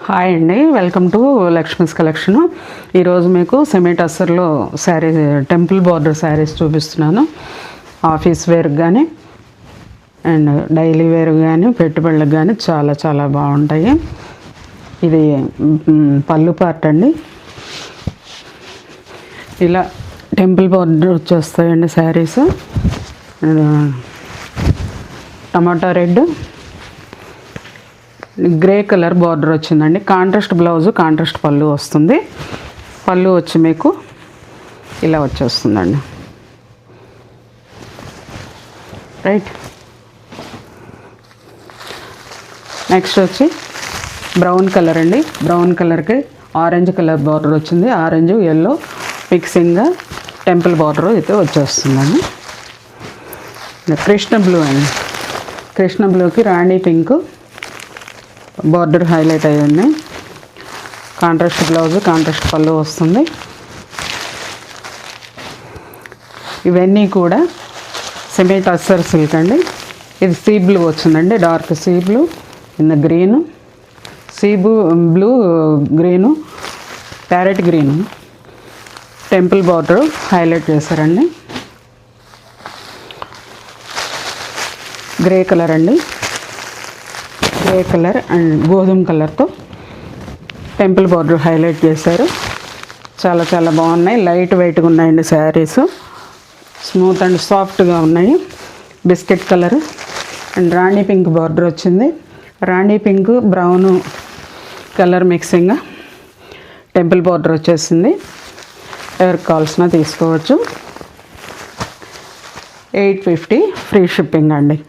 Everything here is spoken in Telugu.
హాయ్ అండి, వెల్కమ్ టు లక్ష్మీస్ కలెక్షన్. ఈరోజు మీకు సెమీ టస్సర్లో శారీ టెంపుల్ బార్డర్ శారీస్ చూపిస్తున్నాను. ఆఫీస్ వేర్కి కానీ అండ్ డైలీ వేర్ కానీ పెట్టుబడులకు కానీ చాలా చాలా బాగుంటాయి. ఇది పళ్ళు పార్ట్ అండి. ఇలా టెంపుల్ బార్డర్ వచ్చేస్తాయండి శారీస్. టమాటా రెడ్, గ్రే కలర్ బార్డర్ వచ్చిందండి. కాంట్రాస్ట్ బ్లౌజు, కాంట్రాస్ట్ పళ్ళు వస్తుంది. పళ్ళు వచ్చి మీకు ఇలా వచ్చేస్తుందండి. రైట్. నెక్స్ట్ వచ్చి బ్రౌన్ కలర్ అండి. బ్రౌన్ కలర్కి ఆరెంజ్ కలర్ బార్డర్ వచ్చింది. ఆరెంజ్ ఎల్లో మిక్సింగ్గా టెంపుల్ బార్డర్ అయితే వచ్చేస్తుందండి. కృష్ణ బ్లూ అండి. కృష్ణ బ్లూకి రాణి పింక్ బార్డర్ హైలైట్ అయ్యింది. కాంట్రాస్ట్ బ్లౌజ్, కాంట్రాస్ట్ పళ్ళు వస్తుంది. ఇవన్నీ కూడా సెమీ టస్సర్ సిల్క్ అండి. ఇది సీ బ్లూ వచ్చిందండి. Dark sea blue in green, sea blue green, parrot green temple border highlight చేశారండి. గ్రే కలర్ అండి. గ్రే కలర్ అండ్ గోధుమ కలర్తో టెంపుల్ బార్డర్ హైలైట్ చేశారు. చాలా చాలా బాగున్నాయి. లైట్ వెయిట్గా ఉన్నాయండి శారీస్. స్మూత్ అండ్ సాఫ్ట్గా ఉన్నాయి. Biscuit colour and rani pink border వచ్చింది. రాణి పింక్ బ్రౌన్ కలర్ మిక్సింగ్గా టెంపుల్ బార్డర్ వచ్చేసింది. ఎవరికి కావాల్సిన తీసుకోవచ్చు. 850 ఫ్రీ షిప్పింగ్ అండి.